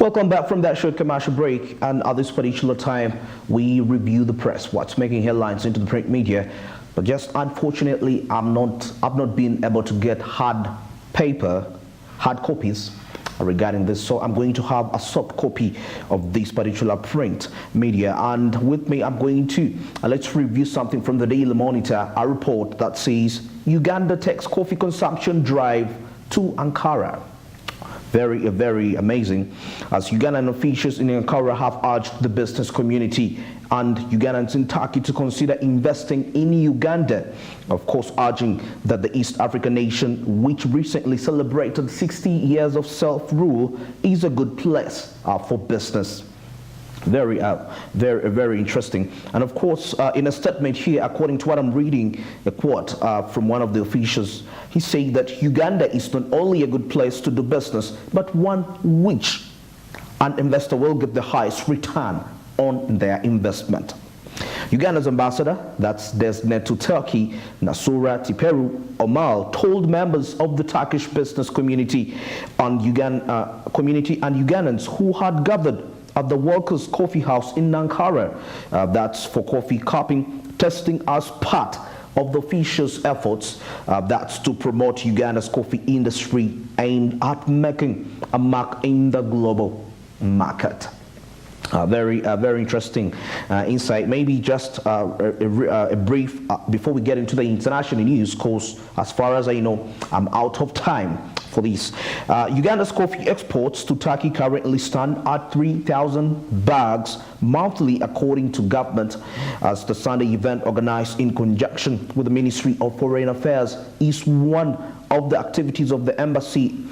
Welcome back from that short commercial break, and at this particular time we review the press, what's making headlines into the print media. But just unfortunately I've not been able to get hard copies regarding this, so I'm going to have a soft copy of this particular print media, and with me I'm going to let's review something from the Daily Monitor, a report that says Uganda takes coffee consumption drive to Ankara. Very amazing, as Ugandan officials in Ankara have urged the business community and Ugandans in Turkey to consider investing in Uganda, of course urging that the East African nation, which recently celebrated 60 years of self-rule, is a good place for business. Very interesting. And of course, in a statement here, according to what I'm reading, a quote from one of the officials, he said that Uganda is not only a good place to do business, but one which an investor will get the highest return on their investment. Uganda's ambassador, that's designated to Turkey, Nasura Tiperu Omal, told members of the Turkish business community and Ugandans who had gathered at the Workers' Coffee House in Ankara, that's for coffee cupping testing as part of the officials' efforts, that's to promote Uganda's coffee industry aimed at making a mark in the global market. Very interesting insight. Maybe just a brief before we get into the international news, because as far as I know, I'm out of time for this. Uganda's coffee exports to Turkey currently stand at 3,000 bags monthly, according to government, as the Sunday event organized in conjunction with the Ministry of Foreign Affairs is one of the activities of the embassy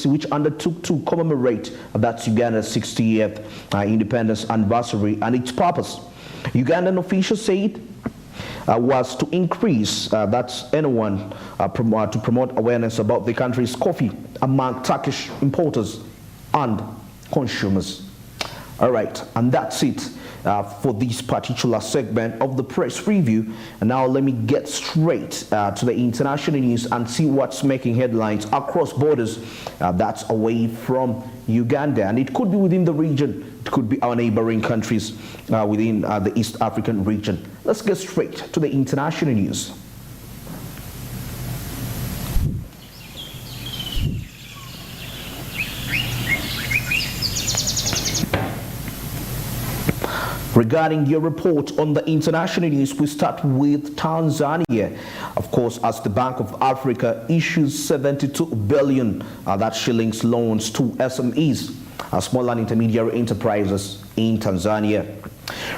which undertook to commemorate that's Uganda's 60th independence anniversary, and its purpose, Ugandan officials said, was to increase to promote awareness about the country's coffee among Turkish importers and consumers. All right, and that's it for this particular segment of the press review. And now let me get straight to the international news and see what's making headlines across borders, that's away from Uganda, and it could be within the region, it could be our neighboring countries within the East African region. Let's get straight to the international news. Regarding your report on the international news, we start with Tanzania. Of course, as the Bank of Africa issues 72 billion shillings loans to SMEs, small and intermediary enterprises in Tanzania.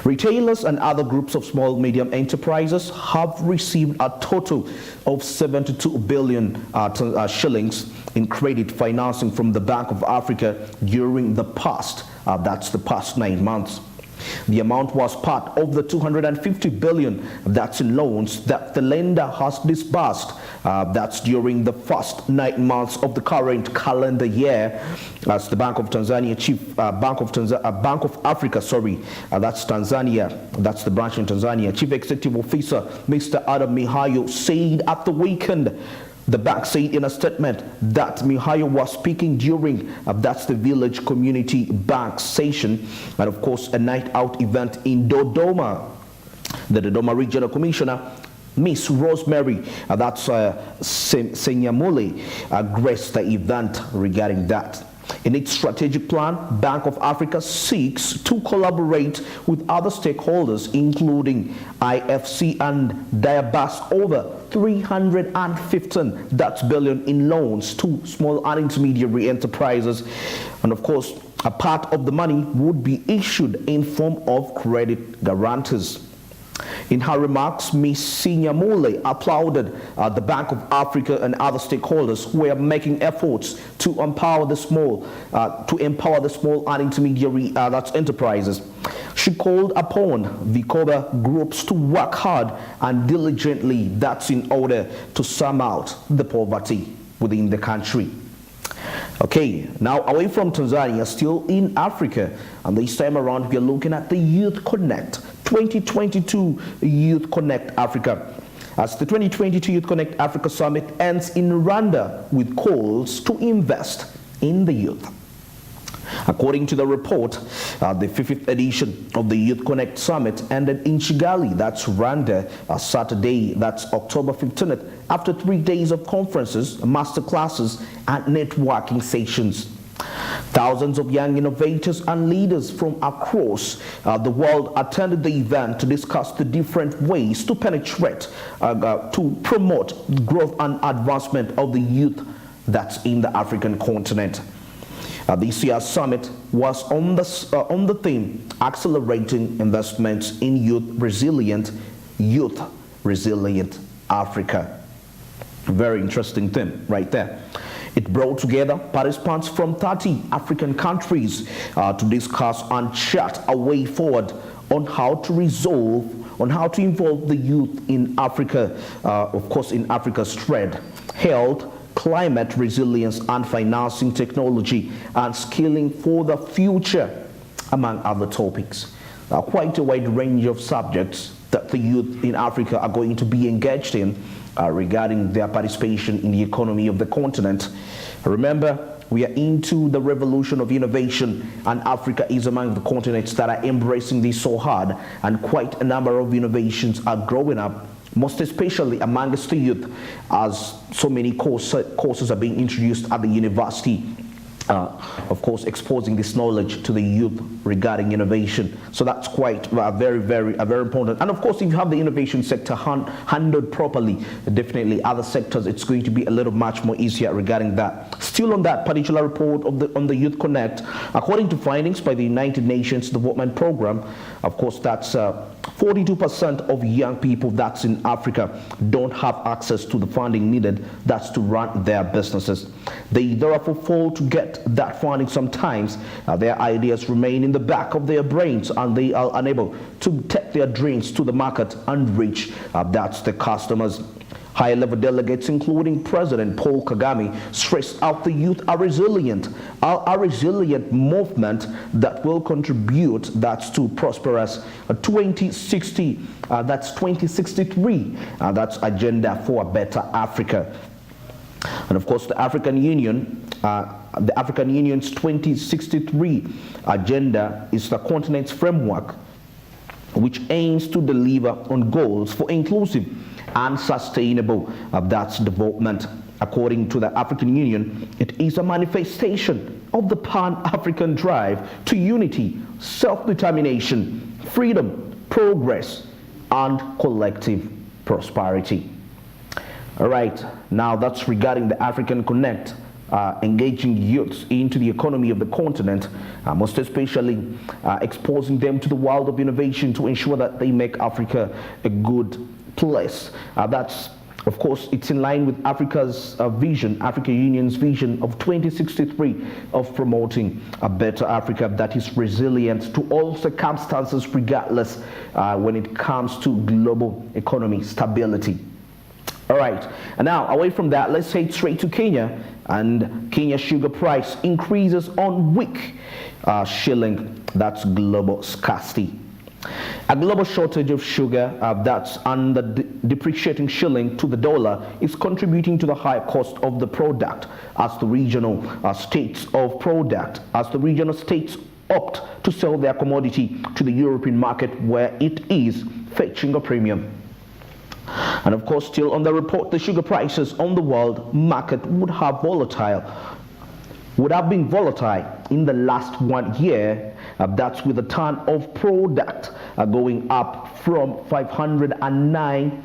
Retailers and other groups of small medium enterprises have received a total of 72 billion shillings in credit financing from the Bank of Africa during the past 9 months. The amount was part of the 250 billion that's in loans that the lender has disbursed that's during the first 9 months of the current calendar year, as the Bank of Tanzania Bank of Africa, that's Tanzania, that's the branch in Tanzania, Chief Executive Officer Mr. Adam Mihayo said at the weekend. The bank said in a statement that Mihayo was speaking during that's the Village Community Bank session, and of course a night out event in Dodoma. The Dodoma Regional Commissioner Miss Rosemary Senyamule graced the event regarding that. In its strategic plan, Bank of Africa seeks to collaborate with other stakeholders, including IFC and disburse over 315 billion in loans to small and intermediary enterprises. And of course, a part of the money would be issued in form of credit guarantees. In her remarks, Ms. Senyamule applauded the Bank of Africa and other stakeholders who are making efforts to empower the small and intermediary enterprises. She called upon the core groups to work hard and diligently, that's in order to sum out the poverty within the country. Okay, now away from Tanzania, still in Africa, and this time around we are looking at the Youth Connect 2022 Youth Connect Africa. As the 2022 Youth Connect Africa Summit ends in Rwanda with calls to invest in the youth. According to the report, the 50th edition of the Youth Connect Summit ended in Kigali, that's Rwanda, Saturday, that's October 15th, after 3 days of conferences, master classes, and networking sessions. Thousands of young innovators and leaders from across the world attended the event to discuss the different ways to penetrate, to promote growth and advancement of the youth that's in the African continent. This year's summit was on the theme accelerating investments in youth resilient Africa. Very interesting theme right there. It brought together participants from 30 African countries to discuss and chart a way forward on how to involve the youth in Africa, of course in Africa's trade, health, climate resilience, and financing technology and skilling for the future, among other topics. Quite a wide range of subjects that the youth in Africa are going to be engaged in regarding their participation in the economy of the continent. Remember, we are into the revolution of innovation, and Africa is among the continents that are embracing this so hard, and quite a number of innovations are growing up, most especially amongst the youth, as so many courses are being introduced at the university. Of course, exposing this knowledge to the youth regarding innovation. So that's quite very important. And of course, if you have the innovation sector handled properly, definitely other sectors, it's going to be a little much more easier regarding that. Still on that particular report on the Youth Connect, according to findings by the United Nations Development Program, of course, that's 42% of young people that's in Africa don't have access to the funding needed that's to run their businesses. They therefore fail to get that funding sometimes. Their ideas remain in the back of their brains and they are unable to take their dreams to the market and reach that's the customers. High-level delegates, including President Paul Kagame, stressed out the youth are resilient, a resilient movement that will contribute that's to prosperous 2060, that's 2063, that's agenda for a better Africa. And of course, the African Union's 2063 agenda is the continent's framework which aims to deliver on goals for inclusive and sustainable that's development. According to the African Union, it is a manifestation of the Pan-African drive to unity, self-determination, freedom, progress, and collective prosperity. All right, now that's regarding the African Connect, engaging youths into the economy of the continent, most especially exposing them to the world of innovation to ensure that they make Africa a good place. That's, of course, it's in line with Africa's vision, African Union's vision of 2063 of promoting a better Africa that is resilient to all circumstances regardless when it comes to global economy stability. All right, and now away from that, let's head straight to Kenya, and Kenya's sugar price increases on weak shilling, that's global scarcity. A global shortage of sugar that's under depreciating shilling to the dollar is contributing to the high cost of the product as the regional states opt to sell their commodity to the European market where it is fetching a premium. And of course, still on the report, the sugar prices on the world market would have been volatile in the last 1 year. That's with a ton of product going up from $509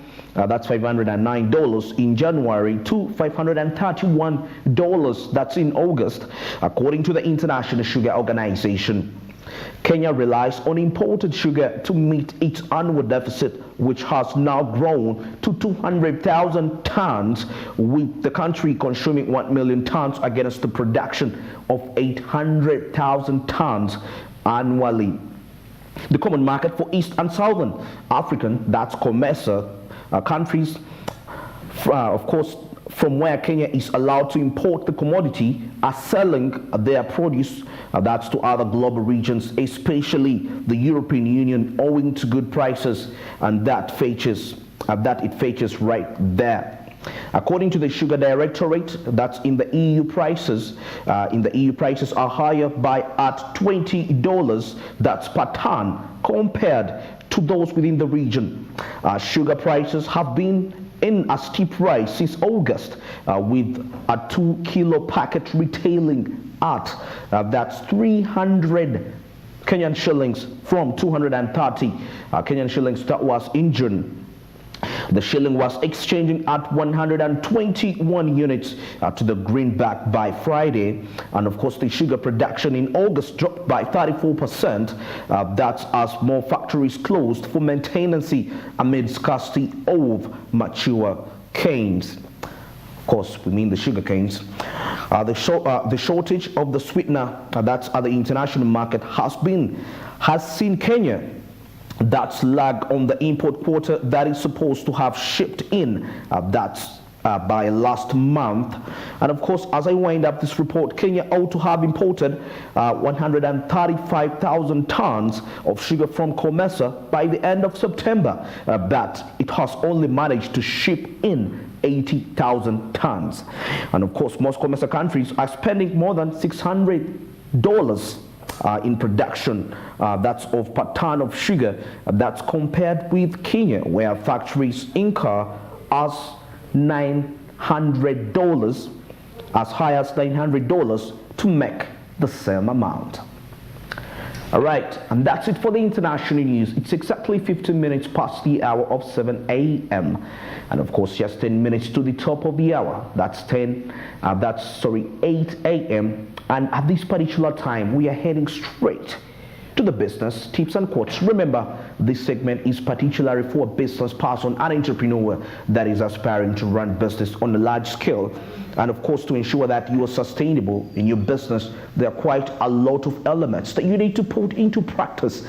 in January to $531 that's in August, according to the International Sugar Organization. Kenya relies on imported sugar to meet its annual deficit, which has now grown to 200,000 tons, with the country consuming 1 million tons against the production of 800,000 tons annually. The common market for East and Southern African, that's COMESA countries, of course, from where Kenya is allowed to import the commodity, are selling their produce that's to other global regions, especially the European Union, owing to good prices, and that it fetches right there. According to the Sugar Directorate, that's in the EU prices. Prices are higher by at $20, that's per ton, compared to those within the region. Sugar prices have been in a steep rise since August, with a 2-kilo packet retailing at that's 300 Kenyan shillings from 230 Kenyan shillings that was in June. The shilling was exchanging at 121 units to the greenback by Friday. And of course, the sugar production in August dropped by 34%. That's as more factories closed for maintenance amid scarcity of mature canes. Of course, we mean the sugar canes. The shortage of the sweetener that's at the international market has seen Kenya that's lag on the import quota that is supposed to have shipped in. By last month. And of course, as I wind up this report, Kenya ought to have imported 135,000 tons of sugar from COMESA by the end of September, but it has only managed to ship in 80,000 tons. And of course, most COMESA countries are spending more than $600 in production, that's of per ton of sugar. That's compared with Kenya, where factories incur as $900, as high as $900 to make the same amount. All right, and that's it for the international news. It's exactly 15 minutes past the hour of 7 a.m. And of course, just 10 minutes to the top of the hour. That's 8 a.m. And at this particular time, we are heading straight to the business tips and quotes. Remember, this segment is particularly for a business person, an entrepreneur that is aspiring to run business on a large scale. And of course, to ensure that you are sustainable in your business, there are quite a lot of elements that you need to put into practice.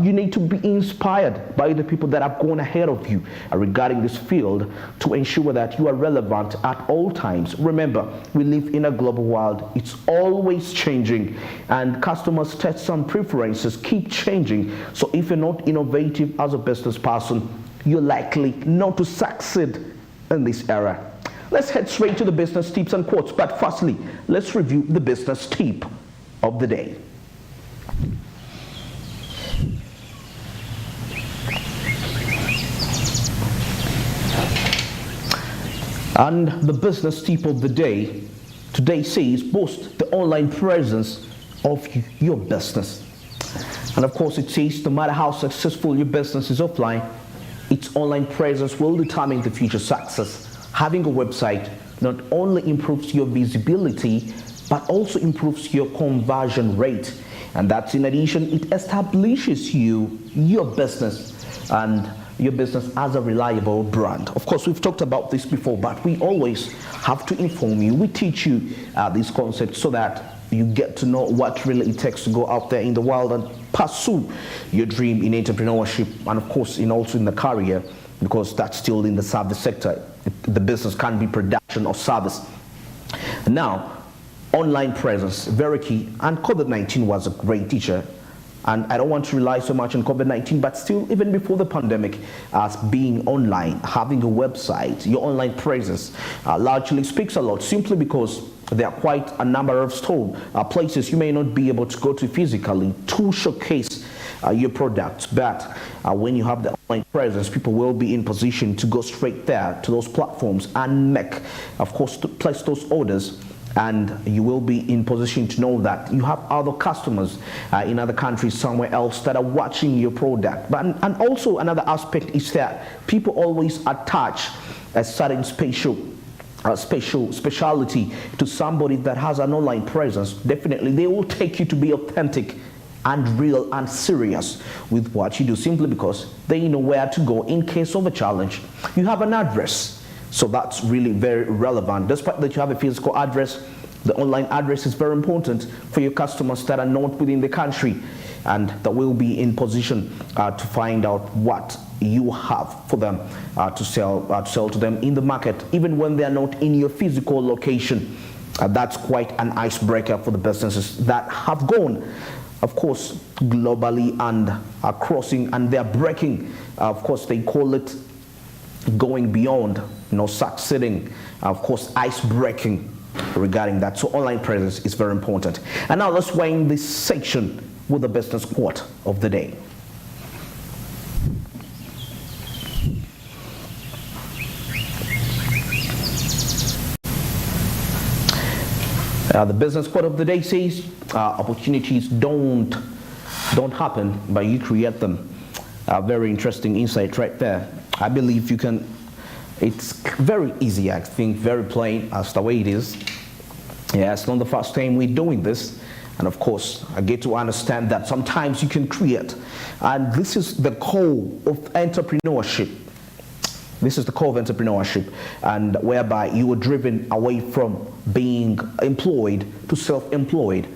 You need to be inspired by the people that have gone ahead of you regarding this field to ensure that you are relevant at all times. Remember, we live in a global world. It's always changing, and customers' tastes and preferences keep changing. So if you're not innovative as a business person, you're likely not to succeed in this era. Let's head straight to the business tips and quotes. But firstly, let's review the business tip of the day. And the business tip of the day today says boost the online presence of your business. And of course, it says no matter how successful your business is offline, its online presence will determine the future success. Having a website not only improves your visibility, but also improves your conversion rate. And that's in addition, it establishes your business and your business as a reliable brand. Of course, we've talked about this before, but we always have to inform you. We teach you these concepts so that you get to know what really it takes to go out there in the world and pursue your dream in entrepreneurship, and of course, also in the career, because that's still in the service sector. The business can be production or service. Now, online presence, very key, and COVID-19 was a great teacher. And I don't want to rely so much on COVID-19, but still, even before the pandemic, as being online, having a website, your online presence largely speaks a lot, simply because there are quite a number of places you may not be able to go to physically to showcase your products. But when you have the online presence, people will be in position to go straight there to those platforms and make, of course, to place those orders. And you will be in position to know that you have other customers in other countries somewhere else that are watching your product. And also another aspect is that people always attach a certain speciality to somebody that has an online presence. Definitely, they will take you to be authentic and real and serious with what you do, simply because they know where to go in case of a challenge. You have an address. So that's really very relevant. Despite that you have a physical address, the online address is very important for your customers that are not within the country and that will be in position to find out what you have for them to sell to them in the market, even when they are not in your physical location. That's quite an icebreaker for the businesses that have gone, of course, globally and are crossing, and they're breaking. Of course, they call it going beyond, succeeding, of course, ice breaking regarding that. So online presence is very important. And now let's wind this section with the business quote of the day. The business quote of the day says, opportunities don't happen, but you create them. Very interesting insight right there. I believe you can. It's very easy, I think, very plain as the way it is. Yeah, it's not the first time we're doing this. And of course, I get to understand that sometimes you can create. And this is the core of entrepreneurship. This is the core of entrepreneurship, and whereby you are driven away from being employed to self-employed.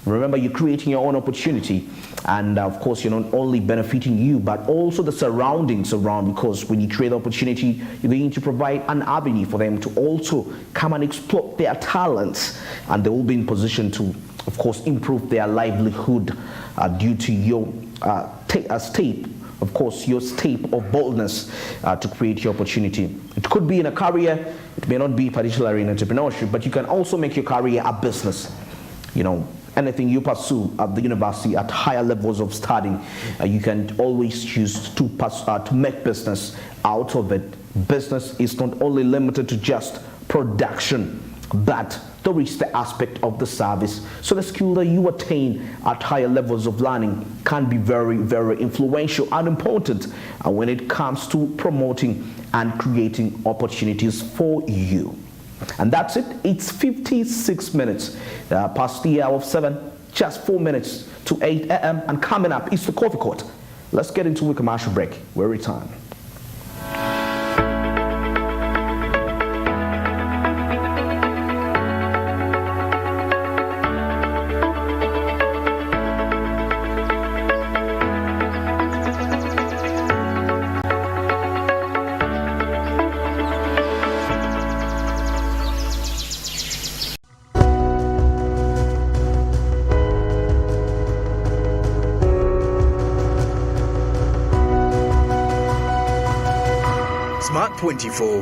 Remember, you're creating your own opportunity, and of course, you're not only benefiting you, but also the surroundings around, because when you create opportunity, you're going to provide an avenue for them to also come and exploit their talents, and they will be in position to, of course, improve their livelihood due to your your step of boldness to create your opportunity. It could be in a career, it may not be particularly in entrepreneurship, but you can also make your career a business. Anything you pursue at the university at higher levels of studying, you can always choose to make business out of it. Business is not only limited to just production, but there is the aspect of the service. So the skill that you attain at higher levels of learning can be very, very influential and important when it comes to promoting and creating opportunities for you. And that's it. It's 56 minutes past the hour of 7, just 4 minutes to 8 a.m. And coming up is the Coffee Court. Let's get into a commercial break. We'll return. Smart 24